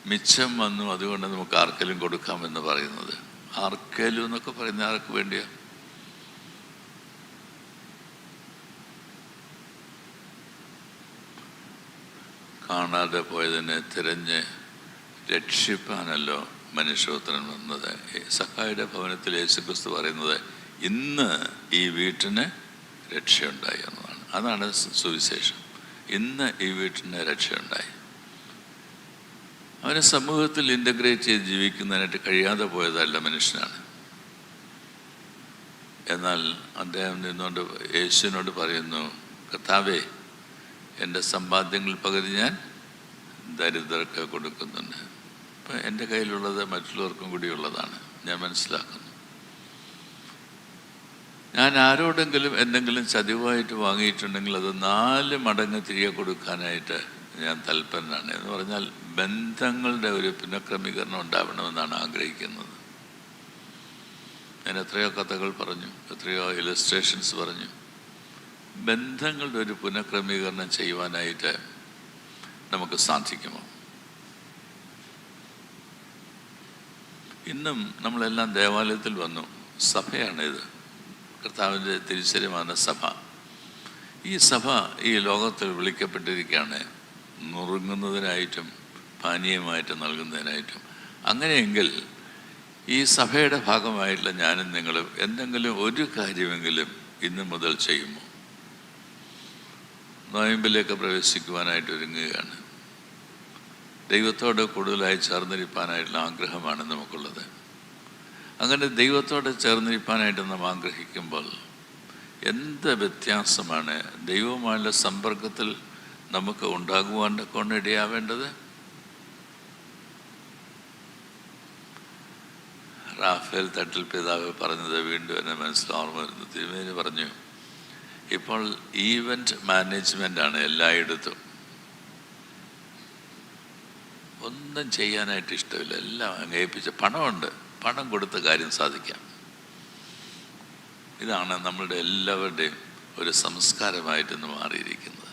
[SPEAKER 1] മിച്ചം വന്നു, അതുകൊണ്ട് നമുക്ക് ആർക്കെങ്കിലും കൊടുക്കാമെന്ന് പറയുന്നത്? ആർക്കെങ്കിലും എന്നൊക്കെ പറയുന്ന ആർക്ക് വേണ്ടിയാ? കാണാതെ പോയതിനെ തിരഞ്ഞ് രക്ഷിപ്പാനല്ലോ മനുഷ്യപുത്രൻ വന്നത്. സഖായുടെ ഭവനത്തിൽ യേശുക്രിസ്തു പറയുന്നത്, ഇന്ന് ഈ വീട്ടിന് രക്ഷയുണ്ടായി എന്നതാണ്. അതാണ് സുവിശേഷം. ഇന്ന് ഈ വീട്ടിന് രക്ഷയുണ്ടായി. അവനെ സമൂഹത്തിൽ ഇൻ്റഗ്രേറ്റ് ചെയ്ത് ജീവിക്കുന്നതിനായിട്ട് കഴിയാതെ പോയതല്ല മനുഷ്യനാണ്. എന്നാൽ അദ്ദേഹം നിന്നുകൊണ്ട് യേശുവിനോട് പറയുന്നു, കർത്താവേ, എൻ്റെ സമ്പാദ്യങ്ങളിൽ പകുതി ഞാൻ ദരിദ്രർക്ക് കൊടുക്കുന്നുണ്ട്. അപ്പം എൻ്റെ കയ്യിലുള്ളത് മറ്റുള്ളവർക്കും കൂടിയുള്ളതാണ്, ഞാൻ മനസ്സിലാക്കുന്നു. ഞാൻ ആരോടെങ്കിലും എന്തെങ്കിലും ചതിവായിട്ട് വാങ്ങിയിട്ടുണ്ടെങ്കിൽ അത് 4 മടങ്ങ് തിരികെ കൊടുക്കാനായിട്ട് ഞാൻ തൽപരനാണ്. എന്ന് പറഞ്ഞാൽ ബന്ധങ്ങളുടെ ഒരു പുനഃക്രമീകരണം ഉണ്ടാവണമെന്നാണ് ആഗ്രഹിക്കുന്നത്. ഞാൻ എത്രയോ കഥകൾ പറഞ്ഞു, എത്രയോ ഇലസ്ട്രേഷൻസ് പറഞ്ഞു. ബന്ധങ്ങളുടെ ഒരു പുനഃക്രമീകരണം ചെയ്യുവാനായിട്ട് നമുക്ക് സാധിക്കുമോ? ഇന്നും നമ്മളെല്ലാം ദേവാലയത്തിൽ വന്നു. സഭയാണിത്, കർത്താവിൻ്റെ തിരിച്ചറിവാണ് സഭ. ഈ സഭ ഈ ലോകത്തിൽ വിളിക്കപ്പെട്ടിരിക്കുകയാണ്. നുറുങ്ങുന്നതിനായിട്ടും പാനീയമായിട്ട് നൽകുന്നതിനായിട്ടും. അങ്ങനെയെങ്കിൽ ഈ സഭയുടെ ഭാഗമായിട്ടുള്ള ഞാനും നിങ്ങളും എന്തെങ്കിലും ഒരു കാര്യമെങ്കിലും ഇന്നു മുതൽ ചെയ്യുമോ? നോയമ്പിലേക്ക് പ്രവേശിക്കുവാനായിട്ട് ഒരുങ്ങുകയാണ്. ദൈവത്തോട് കൂടുതലായി ചേർന്നിരിപ്പാനായിട്ടുള്ള ആഗ്രഹമാണ് നമുക്കുള്ളത്. അങ്ങനെ ദൈവത്തോട് ചേർന്നിരിപ്പാനായിട്ട് നാം ആഗ്രഹിക്കുമ്പോൾ എന്ത് വ്യത്യാസമാണ് ദൈവവുമായുള്ള സമ്പർക്കത്തിൽ നമുക്ക് ഉണ്ടാകുവാൻ കൊണ്ടിടയാവേണ്ടത്. റാഫേൽ തട്ടിൽ പിതാവ് പറഞ്ഞത് വീണ്ടും എന്നെ ഓർമ്മ വരുന്നു. തിരുമേനി പറഞ്ഞു, ഇപ്പോൾ ഈവൻറ്റ് മാനേജ്മെൻ്റാണ് എല്ലായിടത്തും. ഒന്നും ചെയ്യാനായിട്ട് ഇഷ്ടമില്ല, എല്ലാം അങ്ങേപ്പിച്ച് പണമുണ്ട്, പണം കൊടുത്ത് കാര്യം സാധിക്കാം. ഇതാണ് നമ്മളുടെ എല്ലാവരുടെയും ഒരു സംസ്കാരമായിട്ടിന്ന് മാറിയിരിക്കുന്നത്.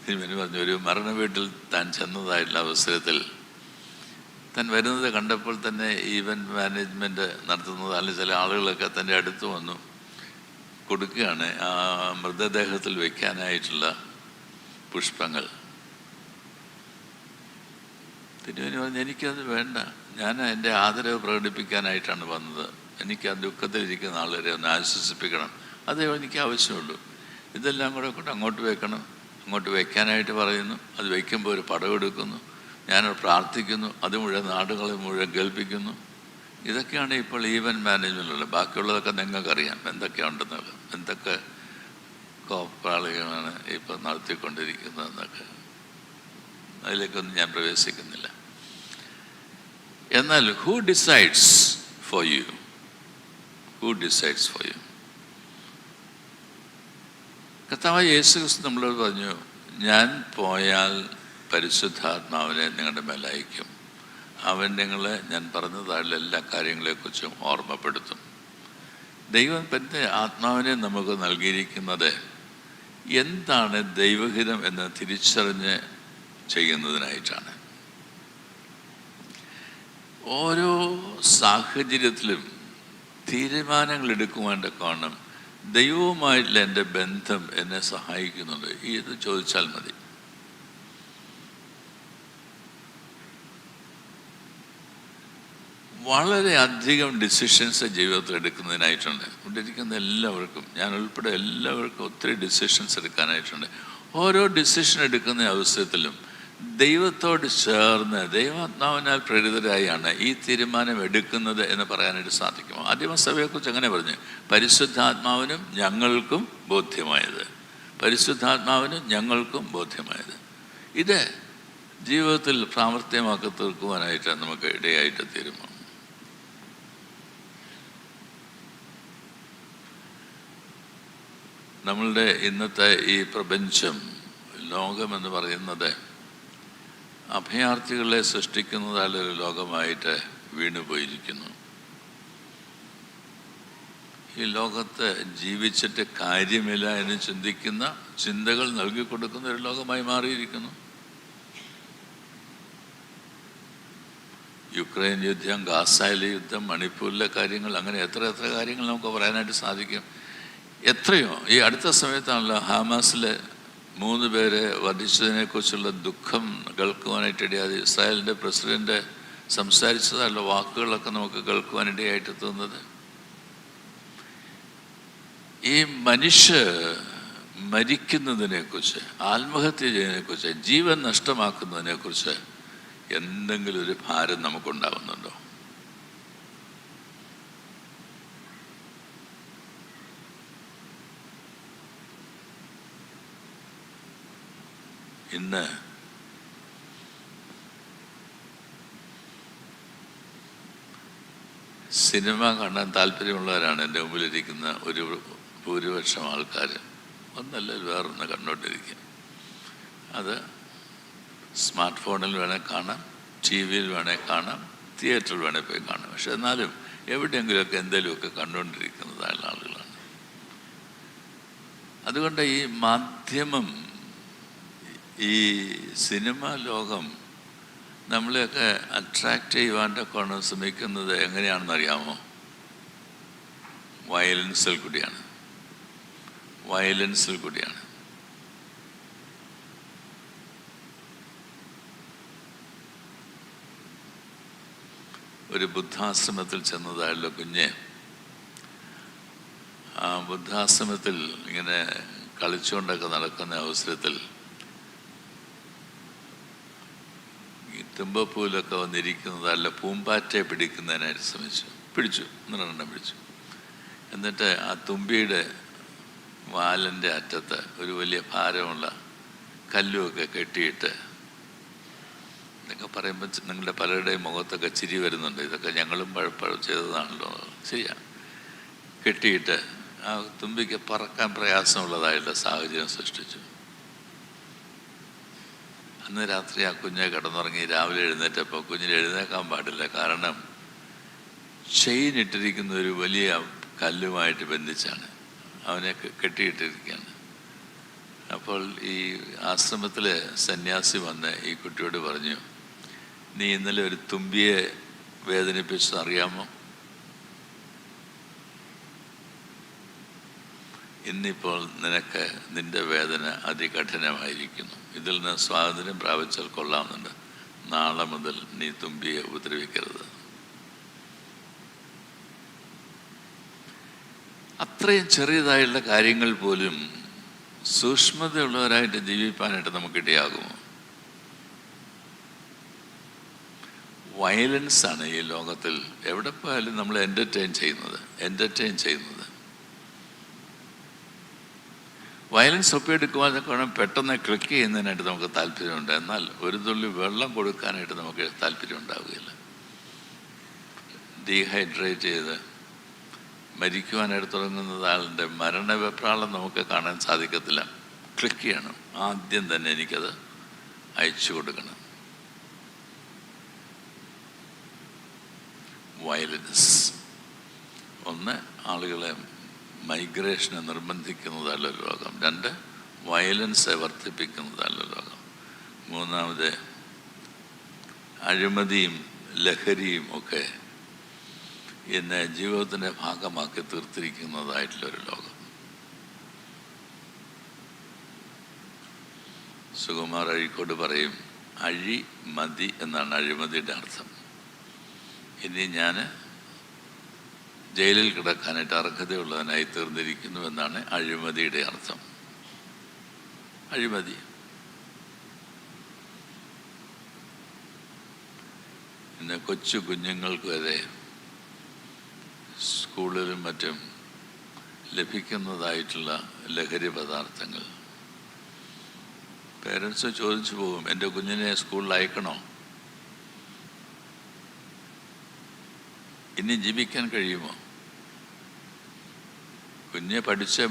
[SPEAKER 1] തിരുമേനി പറഞ്ഞു, ഒരു മരണ വീട്ടിൽ താൻ ചെന്നതായിട്ടുള്ള അവസരത്തിൽ താൻ വരുന്നത് കണ്ടപ്പോൾ തന്നെ ഈവൻറ്റ് മാനേജ്മെൻറ്റ് നടത്തുന്നത് അല്ലെങ്കിൽ ചില ആളുകളൊക്കെ തൻ്റെ അടുത്ത് വന്നു കൊടുക്കുകയാണ് ആ മൃതദേഹത്തിൽ വയ്ക്കാനായിട്ടുള്ള പുഷ്പങ്ങൾ. തിരുമേനി പറഞ്ഞു, എനിക്കത് വേണ്ട, ഞാൻ എൻ്റെ ആദരവ് പ്രകടിപ്പിക്കാനായിട്ടാണ് വന്നത്. എനിക്ക് ആ ദുഃഖത്തിലിരിക്കുന്ന ആളുകളെ ഒന്ന് ആശ്വസിപ്പിക്കണം, അതേ എനിക്ക് ആവശ്യമുള്ളൂ. ഇതെല്ലാം കൂടെ അങ്ങോട്ട് വെക്കണം, അങ്ങോട്ട് വയ്ക്കാനായിട്ട് പറയുന്നു. അത് വയ്ക്കുമ്പോൾ ഒരു പടം എടുക്കുന്നു, ഞാൻ പ്രാർത്ഥിക്കുന്നു, അത് മുഴുവൻ നാടുകളെ മുഴുവൻ കേൾപ്പിക്കുന്നു. ഇതൊക്കെയാണ് ഇപ്പോൾ ഈവൻറ്റ് മാനേജ്മെൻറ്റിലുള്ളത്. ബാക്കിയുള്ളതൊക്കെ നിങ്ങൾക്കറിയാം എന്തൊക്കെയുണ്ടെന്നുള്ളത്, എന്തൊക്കെ കോപ്പാളികളാണ് ഇപ്പോൾ നടത്തിക്കൊണ്ടിരിക്കുന്നതെന്നൊക്കെ. അതിലേക്കൊന്നും ഞാൻ പ്രവേശിക്കുന്നില്ല. എന്നാൽ who decides for you? Who decides for you? കർത്താവായ യേശു ക്രിസ്തു നമ്മളോട് പറഞ്ഞു, ഞാൻ പോയാൽ പരിശുദ്ധാത്മാവിനെ നിങ്ങളുടെ മേൽ അയക്കും, അവൻ നിങ്ങളെ ഞാൻ പറഞ്ഞതായുള്ള എല്ലാ കാര്യങ്ങളെക്കുറിച്ചും ഓർമ്മപ്പെടുത്തും. ദൈവത്തിൻ്റെ ആത്മാവിനെ നമുക്ക് നൽകിയിരിക്കുന്നത് എന്താണ് ദൈവഹിതം എന്ന് തിരിച്ചറിഞ്ഞ് ചെയ്യുന്നതിനായിട്ടാണ്. ഓരോ സാഹചര്യത്തിലും തീരുമാനങ്ങൾ എടുക്കുവാൻ കാരണം ദൈവവുമായിട്ടുള്ള എൻ്റെ ബന്ധം എന്നെ സഹായിക്കുന്നുണ്ട്. ഇത് ചോദിച്ചാൽ മതി. വളരെ അധികം ഡിസിഷൻസ് ജീവിതത്തിൽ എടുക്കുന്നതിനായിട്ടുണ്ട്. ഇരിക്കുന്ന എല്ലാവർക്കും, ഞാൻ ഉൾപ്പെടെ എല്ലാവർക്കും ഒത്തിരി ഡിസിഷൻസ് എടുക്കാനായിട്ടുണ്ട്. ഓരോ ഡിസിഷൻ എടുക്കുന്ന അവസരത്തിലും ദൈവത്തോട് ചേർന്ന് ദൈവാത്മാവിനാൽ പ്രേരിതരായാണ് ഈ തീരുമാനം എടുക്കുന്നത് എന്ന് പറയാനായിട്ട് സാധിക്കുമോ? ആദിമസഭയെക്കുറിച്ച് അങ്ങനെ പറഞ്ഞു, പരിശുദ്ധാത്മാവിനും ഞങ്ങൾക്കും ബോധ്യമായത്, പരിശുദ്ധാത്മാവിനും ഞങ്ങൾക്കും ബോധ്യമായത്. ഇത് ജീവിതത്തിൽ പ്രാവർത്തികമാക്കി തീർക്കുവാനായിട്ട് നമുക്ക് ഇടയായിട്ട് തീരുമോ? നമ്മളുടെ ഇന്നത്തെ ഈ പ്രപഞ്ചം, ലോകമെന്ന് പറയുന്നത് അഭയാർത്ഥികളെ സൃഷ്ടിക്കുന്നതായൊരു ലോകമായിട്ട് വീണുപോയിരിക്കുന്നു. ഈ ലോകത്ത് ജീവിച്ചിട്ട് കാര്യമില്ല എന്ന് ചിന്തിക്കുന്ന ചിന്തകൾ നൽകിക്കൊടുക്കുന്ന ഒരു ലോകമായി മാറിയിരിക്കുന്നു. യുക്രൈൻ യുദ്ധം, ഗാസയിലെ യുദ്ധം, മണിപ്പൂരിലെ കാര്യങ്ങൾ, അങ്ങനെ എത്ര കാര്യങ്ങൾ നമുക്ക് പറയാനായിട്ട് സാധിക്കും. എത്രയോ ഈ അടുത്ത സമയത്താണല്ലോ ഹാമാസിലെ 3 പേരെ വധിച്ചതിനെക്കുറിച്ചുള്ള ദുഃഖം കേൾക്കുവാനായിട്ടിടയാതെ ഇസ്രായേലിൻ്റെ പ്രസിഡന്റ് സംസാരിച്ചതല്ല വാക്കുകളൊക്കെ നമുക്ക് കേൾക്കുവാനിടയായിട്ട് തോന്നുന്നത്. ഈ മനുഷ്യർ മരിക്കുന്നതിനെക്കുറിച്ച്, ആത്മഹത്യ ചെയ്യുന്നതിനെക്കുറിച്ച്, ജീവൻ നഷ്ടമാക്കുന്നതിനെക്കുറിച്ച് എന്തെങ്കിലും ഒരു ഭാരം നമുക്കുണ്ടാകുന്നുണ്ടോ? ഇന്ന് സിനിമ കാണാൻ താല്പര്യമുള്ളവരാണ് എൻ്റെ മുമ്പിലിരിക്കുന്ന ഒരു ഭൂരിപക്ഷം ആൾക്കാർ. ഒന്നല്ല വേറൊന്ന് കണ്ടോണ്ടിരിക്കും. അത് സ്മാർട്ട് ഫോണിൽ വേണേൽ കാണാം, ടി വിയിൽ വേണേൽ കാണാം, തിയേറ്ററിൽ വേണേൽ പോയി കാണാം. പക്ഷെ എന്നാലും എവിടെയെങ്കിലുമൊക്കെ എന്തെങ്കിലുമൊക്കെ കണ്ടുകൊണ്ടിരിക്കുന്നതായുള്ള ആളുകളാണ്. അതുകൊണ്ട് ഈ മാധ്യമം, ഈ സിനിമ ലോകം നമ്മളെയൊക്കെ അട്രാക്റ്റ് ചെയ്യുവാനൊക്കെ ശ്രമിക്കുന്നത് എങ്ങനെയാണെന്ന് അറിയാമോ? വയലൻസിൽ കൂടിയാണ്. വയലൻസിൽ കൂടിയാണ്. ഒരു ബുദ്ധാശ്രമത്തിൽ ചെന്നതായുള്ള കുഞ്ഞ് ആ ബുദ്ധാശ്രമത്തിൽ ഇങ്ങനെ കളിച്ചുകൊണ്ടൊക്കെ നടക്കുന്ന അവസരത്തിൽ ഈ തുമ്പപ്പൂവിലൊക്കെ വന്നിരിക്കുന്നതല്ല പൂമ്പാറ്റയെ പിടിക്കുന്നതിനായിട്ട് പിടിച്ചു 1 പിടിച്ചു. എന്നിട്ട് ആ തുമ്പിയുടെ വാലിൻ്റെ അറ്റത്ത് ഒരു വലിയ ഭാരമുള്ള കല്ലുമൊക്കെ കെട്ടിയിട്ട്, ഇതൊക്കെ പറയുമ്പോൾ നിങ്ങളുടെ പലരുടെയും മുഖത്തൊക്കെ ചിരി വരുന്നുണ്ട്. ഇതൊക്കെ ഞങ്ങളും പഴപ്പഴം ചെയ്തതാണല്ലോ. ശരിയാണ്. കെട്ടിയിട്ട് ആ തുമ്പിക്ക് പറക്കാൻ പ്രയാസമുള്ളതായിട്ടുള്ള സാഹചര്യം സൃഷ്ടിച്ചു. അന്ന് രാത്രി ആ കുഞ്ഞെ കിടന്നുറങ്ങി. രാവിലെ എഴുന്നേറ്റപ്പോൾ കുഞ്ഞിന് എഴുന്നേക്കാൻ പാടില്ല. കാരണം ചെയിൻ ഇട്ടിരിക്കുന്ന ഒരു വലിയ കല്ലുമായിട്ട് ബന്ധിച്ചാണ് അവനെ കെട്ടിയിട്ടിരിക്കുകയാണ്. അപ്പോൾ ഈ ആശ്രമത്തിലെ സന്യാസി വന്ന് ഈ കുട്ടിയോട് പറഞ്ഞു, നീ ഇന്നലെ ഒരു തുമ്പിയെ വേദനിപ്പിച്ചത് അറിയാമോ? ഇന്നിപ്പോൾ നിനക്ക് നിന്റെ വേദന അതികഠിനമായിരിക്കുന്നു. ഇതിൽ നിന്ന് സ്വാതന്ത്ര്യം പ്രാപിച്ചാൽ കൊള്ളാമെന്നുണ്ട്. നാളെ മുതൽ നീ തുമ്പിയെ ഉപദ്രവിക്കരുത്. അത്രയും ചെറിയതായുള്ള കാര്യങ്ങൾ പോലും സൂക്ഷ്മതയുള്ളവരായിട്ട് ജീവിപ്പാനായിട്ട് നമുക്കിടയാകുമോ? വയലൻസാണ് ഈ ലോകത്തിൽ എവിടെ പോയാലും നമ്മൾ എൻ്റർടൈൻ ചെയ്യുന്നത്. വയലൻസ് ഒപ്പിയെടുക്കുവാനൊക്കെ വേണം പെട്ടെന്ന് ക്ലിക്ക് ചെയ്യുന്നതിനായിട്ട് നമുക്ക് താല്പര്യമുണ്ട്. എന്നാൽ ഒരു തുള്ളി വെള്ളം കൊടുക്കാനായിട്ട് നമുക്ക് താല്പര്യം ഉണ്ടാവുകയില്ല. ഡീഹൈഡ്രേറ്റ് ചെയ്ത് മരിക്കുവാനായിട്ട് തുടങ്ങുന്നത് ആളുടെ മരണവെപ്രാളം നമുക്ക് കാണാൻ സാധിക്കത്തില്ല. ക്ലിക്ക് ചെയ്യണം. ആദ്യം തന്നെ എനിക്കത് അയച്ചു കൊടുക്കണം. വയലൻസ് ഒന്ന്, ആളുകളെ മൈഗ്രേഷനെ നിർബന്ധിക്കുന്നതല്ല ലോകം. 2, വയലൻസ് വർദ്ധിപ്പിക്കുന്നതല്ല ലോകം. 3, അഴിമതിയും ലഹരിയും ഒക്കെ എന്നെ ജീവിതത്തിൻ്റെ ഭാഗമാക്കി തീർത്തിരിക്കുന്നതായിട്ടുള്ളൊരു ലോകം. സുകുമാർ അഴീക്കോട് പറയും, അഴിമതി എന്നാണ് അഴിമതിയുടെ അർത്ഥം. ഇനി ഞാൻ ജയിലിൽ കിടക്കാനായിട്ട് അർഹതയുള്ളവനായി തീർന്നിരിക്കുന്നു എന്നാണ് അഴിമതിയുടെ അർത്ഥം. അഴിമതി. പിന്നെ കൊച്ചു കുഞ്ഞുങ്ങൾക്ക് വരെ സ്കൂളിലും മറ്റും ലഭിക്കുന്നതായിട്ടുള്ള ലഹരി പദാർത്ഥങ്ങൾ. പേരൻസ് ചോദിച്ചു പോകും, എൻ്റെ കുഞ്ഞിനെ സ്കൂളിൽ അയക്കണോ? ഇനി ജീവിക്കാൻ കഴിയുമോ? കുഞ്ഞെ പഠിച്ച്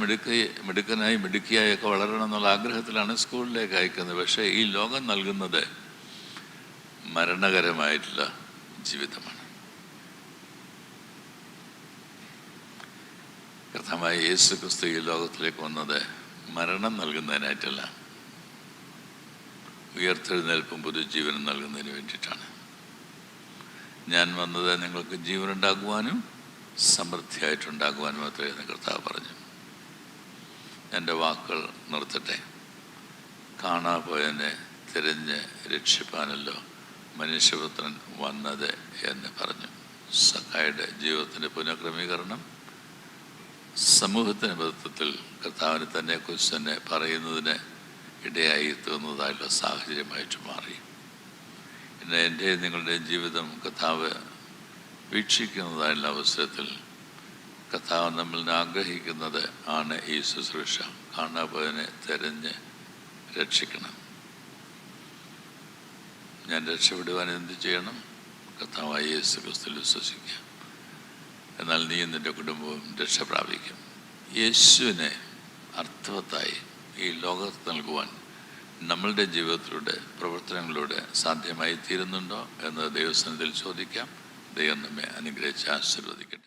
[SPEAKER 1] മിടുക്കിയായൊക്കെ വളരണം എന്നുള്ള ആഗ്രഹത്തിലാണ് സ്കൂളിലേക്ക് അയക്കുന്നത്. പക്ഷേ ഈ ലോകം നൽകുന്നത് മരണകരമായിട്ടുള്ള ജീവിതമാണ്. കർത്താവായ യേശു ക്രിസ്തു ഈ ലോകത്തിലേക്ക് വന്നത് മരണം നൽകുന്നതിനായിട്ടല്ല, ഉയർത്തെഴുന്നേൽപ്പും പുതുജീവനും നൽകുന്നതിന് വേണ്ടിയിട്ടാണ്. ഞാൻ വന്നത് നിങ്ങൾക്ക് ജീവനുണ്ടാകുവാനും സമൃദ്ധിയായിട്ടുണ്ടാകുവാനും മാത്രമേ എന്ന് കർത്താവ് പറഞ്ഞു. എൻ്റെ വാക്കുകൾ നിർത്തട്ടെ. കാണാപോയനെ തിരഞ്ഞ് രക്ഷിപ്പാനല്ലോ മനുഷ്യപുത്രൻ വന്നത് എന്ന് പറഞ്ഞു. സഖായുടെ ജീവിതത്തിൻ്റെ പുനഃക്രമീകരണം സമൂഹത്തിൻ്റെ ബന്ധത്തിൽ കർത്താവിന് തന്നെക്കുറിച്ച് തന്നെ പറയുന്നതിന് ഇടയായി തീർന്നതായുള്ള സാഹചര്യമായിട്ട് മാറി. പിന്നെ എൻ്റെ നിങ്ങളുടെ ജീവിതം കർത്താവ് വീക്ഷിക്കുന്നതായുള്ള അവസരത്തിൽ കർത്താവ് നമ്മളിൽ ആഗ്രഹിക്കുന്നത് ആണ് ഈ ശുശ്രൂഷ. കാണാപോയനെ തിരഞ്ഞ് രക്ഷിക്കണം. ഞാൻ രക്ഷപ്പെടുവാൻ എന്ത് ചെയ്യണം? കർത്താവായ യേശു ക്രിസ്തുവിൽ വിശ്വസിക്കുക. എന്നാൽ നീ നിൻ്റെ കുടുംബവും രക്ഷ പ്രാപിക്കും. യേശുവിനെ അർത്ഥവത്തായി ഈ ലോകത്ത് നൽകുവാൻ നമ്മളുടെ ജീവിതത്തിലൂടെ പ്രവർത്തനങ്ങളിലൂടെ സാധ്യമായി തീരുന്നുണ്ടോ എന്ന് ദൈവസന്നിധിയിൽ ചോദിക്കാം. ദൈവം നമ്മെ അനുഗ്രഹിച്ച് ആശീർവദിക്കട്ടെ.